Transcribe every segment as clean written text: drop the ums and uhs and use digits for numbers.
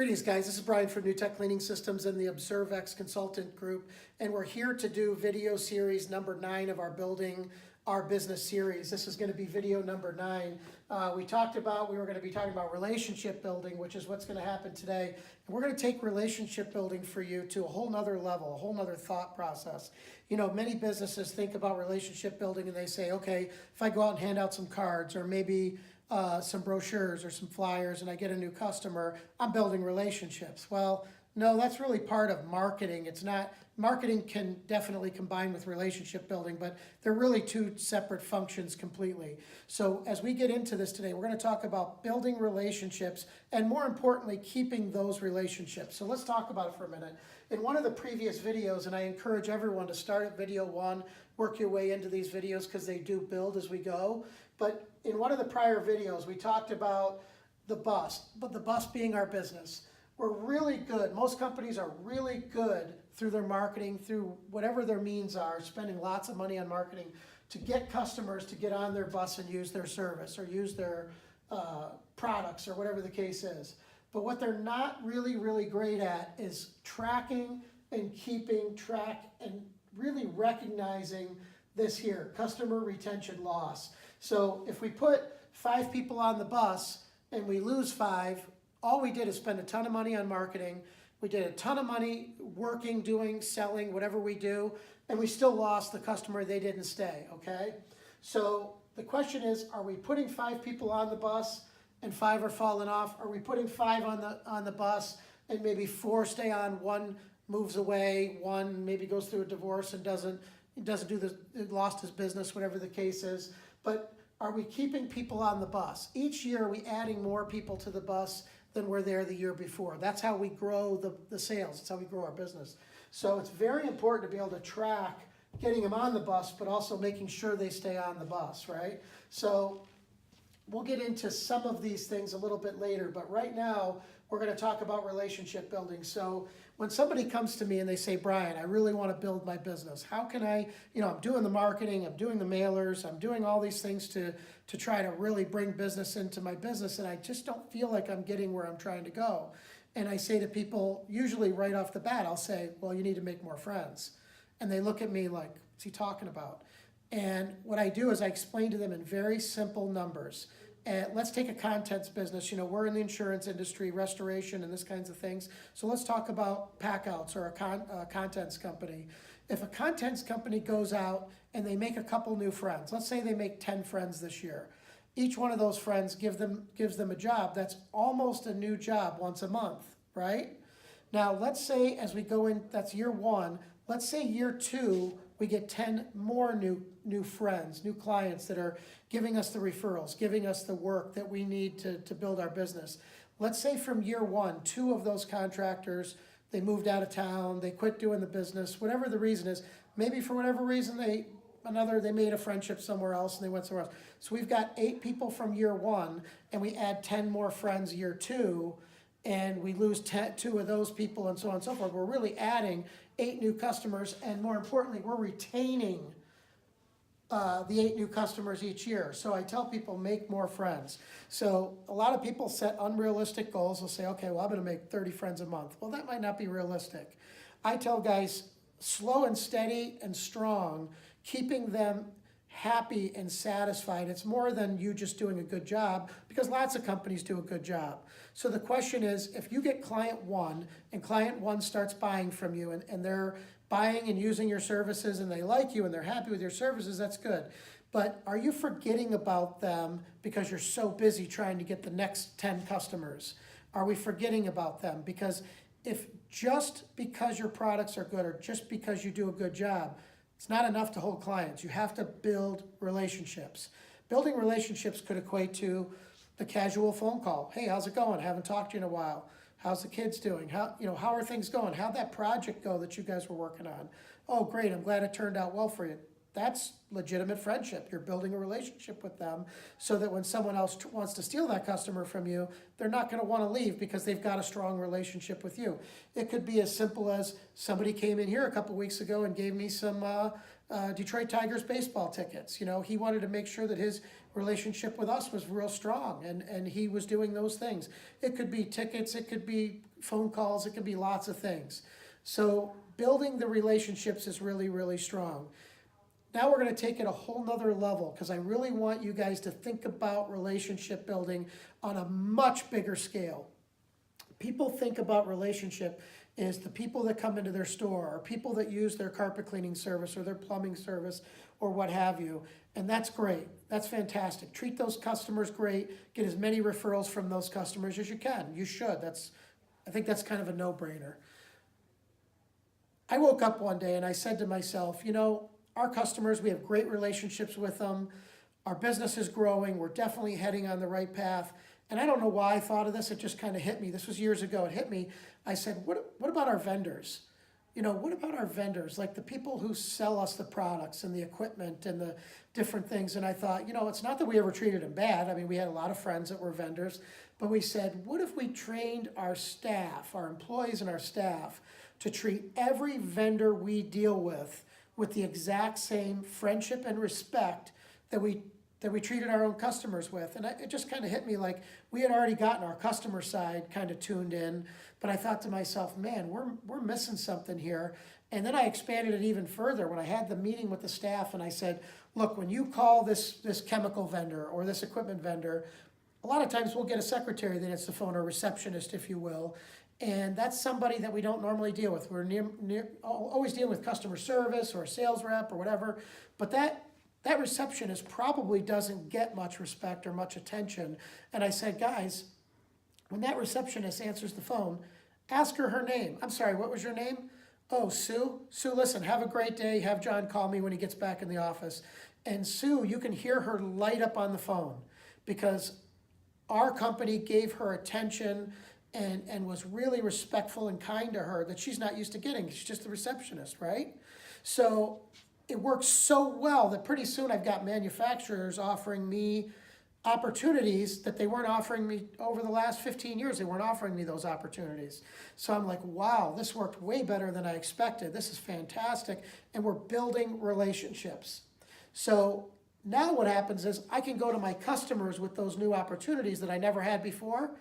Greetings, guys. This is Brian from NuTech Cleaning Systems and the ObserveX Consultant Group, and we're here to do video series number 9 of our Building Our Business series. This is going to be video number 9. We were going to be talking about relationship building, which is what's going to happen today. And we're going to take relationship building for you to a whole nother level, a whole nother thought process. You know, many businesses think about relationship building and they say, okay, if I go out and hand out some cards or maybe some brochures or some flyers and I get a new customer, I'm building relationships. Well, no, that's really part of marketing. It's not, marketing can definitely combine with relationship building, but they're really two separate functions completely. So as we get into this today, we're going to talk about building relationships and more importantly, keeping those relationships. So let's talk about it for a minute. In one of the previous videos, and I encourage everyone to start at video 1, work your way into these videos because they do build as we go. But in one of the prior videos, we talked about the bus, but the bus being our business. We're really good. Most companies are really good through their marketing, through whatever their means are, spending lots of money on marketing to get customers to get on their bus and use their service or use their products or whatever the case is. But what they're not really great at is tracking and keeping track and really recognizing this here, customer retention loss. So if we put 5 people on the bus and we lose 5, all we did is spend a ton of money on marketing. We did a ton of money working, doing, selling, whatever we do, and we still lost the customer. They didn't stay, okay? So the question is, are we putting 5 people on the bus and 5 are falling off? Are we putting 5 on the bus and maybe 4 stay on, 1 moves away, 1 maybe goes through a divorce and doesn't do this, lost his business, whatever the case is. But are we keeping people on the bus? Each year, are we adding more people to the bus than were there the year before? That's how we grow the sales. That's how we grow our business. So it's very important to be able to track getting them on the bus, but also making sure they stay on the bus, right? So we'll get into some of these things a little bit later, but right now we're going to talk about relationship building. So when somebody comes to me and they say, Brian, I really want to build my business. How can I, I'm doing the marketing, I'm doing the mailers, I'm doing all these things to try to really bring business into my business, and I just don't feel like I'm getting where I'm trying to go. And I say to people, usually right off the bat, I'll say, well, you need to make more friends. And they look at me like, what's he talking about? And what I do is I explain to them in very simple numbers. And let's take a contents business. We're in the insurance industry, restoration, and this kinds of things. So let's talk about packouts or a contents company. If a contents company goes out and they make a couple new friends, let's say they make 10 friends this year. Each one of those friends gives them a job. That's almost a new job once a month, right? Now, let's say as we go in, that's year 1. Let's say year 2, we get 10 more new friends, new clients that are giving us the referrals, giving us the work that we need to build our business. Let's say from year 1, 2 of those contractors, they moved out of town, they quit doing the business, whatever the reason is. Maybe for whatever reason they made a friendship somewhere else and they went somewhere else. So we've got 8 people from year 1 and we add 10 more friends year 2 and we lose 2 of those people and so on and so forth. We're really adding 8 new customers, and more importantly, we're retaining the 8 new customers each year. So I tell people, make more friends. So a lot of people set unrealistic goals. They'll say, okay, well, I'm going to make 30 friends a month. Well, that might not be realistic. I tell guys, slow and steady and strong, keeping them happy and satisfied. It's more than you just doing a good job, because lots of companies do a good job. So the question is, if you get client 1 and client 1 starts buying from you and they're buying and using your services and they like you and they're happy with your services, that's good. But are you forgetting about them because you're so busy trying to get the next 10 customers? Are we forgetting about them? Because if just because your products are good or just because you do a good job, it's not enough to hold clients. You have to build relationships. Building relationships could equate to the casual phone call. Hey, how's it going? Haven't talked to you in a while. How's the kids doing? How are things going? How'd that project go that you guys were working on? Oh, great. I'm glad it turned out well for you. That's legitimate friendship. You're building a relationship with them so that when someone else wants to steal that customer from you, they're not going to want to leave because they've got a strong relationship with you. It could be as simple as somebody came in here a couple weeks ago and gave me some Detroit Tigers baseball tickets. He wanted to make sure that his relationship with us was real strong, and he was doing those things. It could be tickets, it could be phone calls, it can be lots of things. So building the relationships is really, really strong. Now we're going to take it a whole nother level because I really want you guys to think about relationship building on a much bigger scale. People think about relationship is the people that come into their store or people that use their carpet cleaning service or their plumbing service or what have you. And that's great. That's fantastic. Treat those customers great. Get as many referrals from those customers as you can. You should. I think that's kind of a no-brainer. I woke up one day and I said to myself, you know, our customers, we have great relationships with them. Our business is growing. We're definitely heading on the right path. And I don't know why I thought of this. It just kind of hit me. This was years ago. It hit me. I said, what about our vendors? You know, what about our vendors? Like the people who sell us the products and the equipment and the different things. And I thought, you know, it's not that we ever treated them bad. I mean, we had a lot of friends that were vendors. But we said, what if we trained our staff, our employees and our staff, to treat every vendor we deal with the exact same friendship and respect that we treated our own customers with. And it just kind of hit me like we had already gotten our customer side kind of tuned in, but I thought to myself, man, we're missing something here. And then I expanded it even further when I had the meeting with the staff and I said, look, when you call this chemical vendor or this equipment vendor, a lot of times we'll get a secretary that answers the phone or a receptionist, if you will. And that's somebody that we don't normally deal with. We're always dealing with customer service or a sales rep or whatever. But that receptionist probably doesn't get much respect or much attention. And I said, guys, when that receptionist answers the phone, ask her name. I'm sorry, what was your name? Oh, Sue. Sue, listen, have a great day. Have John call me when he gets back in the office. And Sue, you can hear her light up on the phone because our company gave her attention and was really respectful and kind to her that she's not used to getting. She's just the receptionist, right? So it works so well that pretty soon I've got manufacturers offering me opportunities that they weren't offering me over the last 15 years. They weren't offering me those opportunities. So I'm like, wow, this worked way better than I expected. This is fantastic. And we're building relationships. So now what happens is I can go to my customers with those new opportunities that I never had before.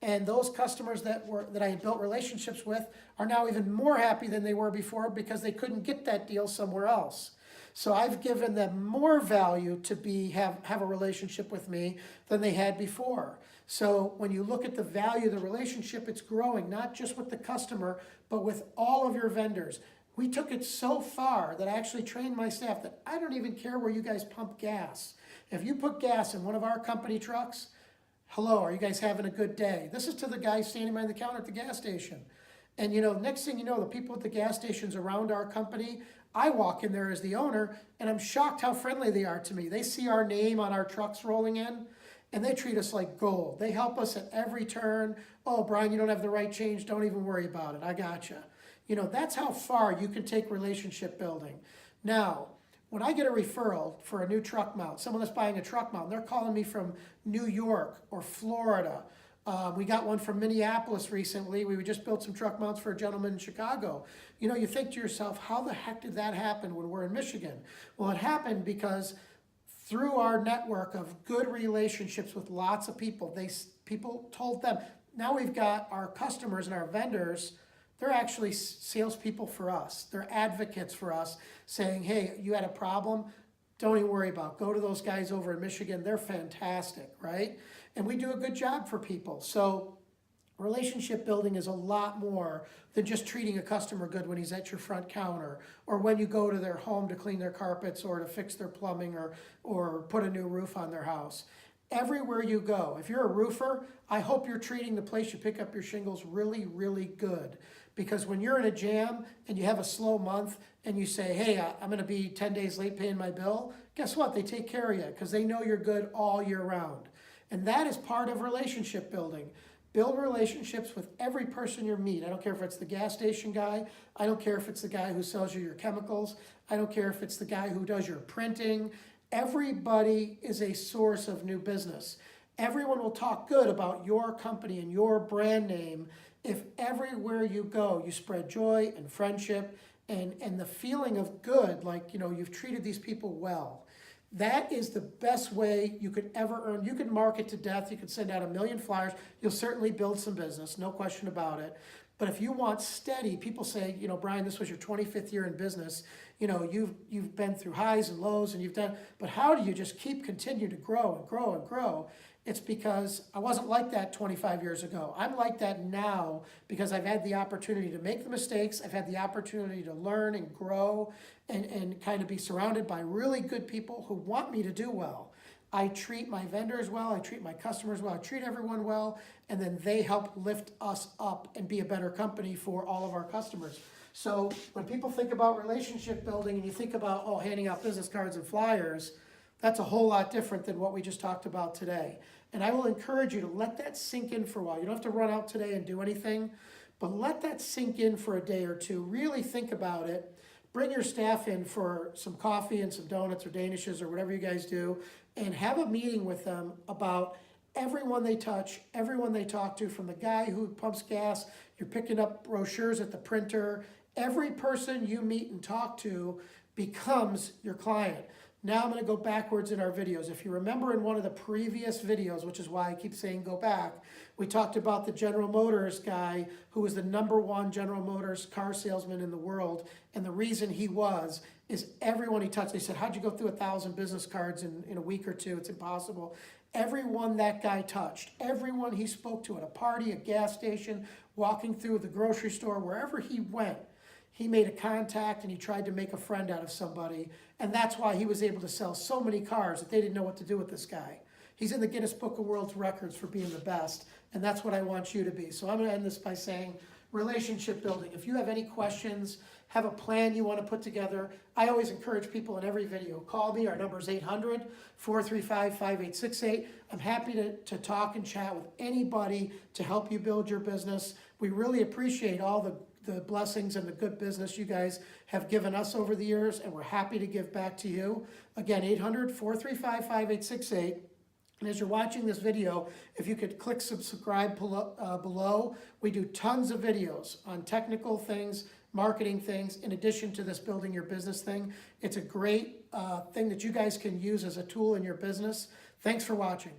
And those customers that I had built relationships with are now even more happy than they were before because they couldn't get that deal somewhere else. So I've given them more value to have a relationship with me than they had before. So when you look at the value of the relationship, it's growing, not just with the customer, but with all of your vendors. We took it so far that I actually trained my staff that I don't even care where you guys pump gas. If you put gas in one of our company trucks, hello, are you guys having a good day? This is to the guy standing behind the counter at the gas station. And you know, next thing you know, the people at the gas stations around our company, I walk in there as the owner and I'm shocked how friendly they are to me. They see our name on our trucks rolling in and they treat us like gold. They help us at every turn. Oh, Brian, you don't have the right change. Don't even worry about it. I gotcha. You know, that's how far you can take relationship building. Now, when I get a referral for a new truck mount, someone that's buying a truck mount, they're calling me from New York or Florida. We got one from Minneapolis recently. We just built some truck mounts for a gentleman in Chicago. You know, you think to yourself, how the heck did that happen when we're in Michigan? Well, it happened because through our network of good relationships with lots of people, people told them, now we've got our customers and our vendors, they're actually salespeople for us. They're advocates for us saying, hey, you had a problem? Don't even worry about it. Go to those guys over in Michigan. They're fantastic, right? And we do a good job for people. So relationship building is a lot more than just treating a customer good when he's at your front counter or when you go to their home to clean their carpets or to fix their plumbing or put a new roof on their house. Everywhere you go, if you're a roofer, I hope you're treating the place you pick up your shingles really, really good. Because when you're in a jam and you have a slow month and you say, hey, I'm going to be 10 days late paying my bill, guess what? They take care of you because they know you're good all year round. And that is part of relationship building. Build relationships with every person you meet. I don't care if it's the gas station guy. I don't care if it's the guy who sells you your chemicals. I don't care if it's the guy who does your printing. Everybody is a source of new business. Everyone will talk good about your company and your brand name if everywhere you go you spread joy and friendship and the feeling of good, like, you know, you've treated these people well. That is the best way you could ever earn. You could market to death. You could send out 1 million flyers. You'll certainly build some business, no question about it. But if you want steady, people say, you know, Brian, this was your 25th year in business. You know, you've been through highs and lows and you've done, but how do you just continue to grow and grow and grow? It's because I wasn't like that 25 years ago. I'm like that now because I've had the opportunity to make the mistakes. I've had the opportunity to learn and grow and kind of be surrounded by really good people who want me to do well. I treat my vendors well, I treat my customers well, I treat everyone well, and then they help lift us up and be a better company for all of our customers. So when people think about relationship building and you think about, oh, handing out business cards and flyers, that's a whole lot different than what we just talked about today. And I will encourage you to let that sink in for a while. You don't have to run out today and do anything, but let that sink in for a day or two. Really think about it. Bring your staff in for some coffee and some donuts or danishes or whatever you guys do, and have a meeting with them about everyone they touch, everyone they talk to, from the guy who pumps gas, you're picking up brochures at the printer. Every person you meet and talk to becomes your client. Now I'm going to go backwards in our videos. If you remember in one of the previous videos, which is why I keep saying go back, we talked about the General Motors guy who was the #1 General Motors car salesman in the world. And the reason he was is everyone he touched, they said, how'd you go through 1,000 business cards in a week or two? It's impossible. Everyone that guy touched, everyone he spoke to at a party, a gas station, walking through the grocery store, wherever he went, he made a contact and he tried to make a friend out of somebody. And that's why he was able to sell so many cars that they didn't know what to do with this guy. He's in the Guinness Book of World Records for being the best. And that's what I want you to be. So I'm going to end this by saying relationship building. If you have any questions, have a plan you want to put together, I always encourage people in every video, call me. Our number is 800-435-5868. I'm happy to talk and chat with anybody to help you build your business. We really appreciate all the blessings and the good business you guys have given us over the years, and we're happy to give back to you. Again, 800-435-5868. And as you're watching this video, if you could click subscribe below, we do tons of videos on technical things, marketing things, in addition to this building your business thing. It's a great thing that you guys can use as a tool in your business. Thanks for watching.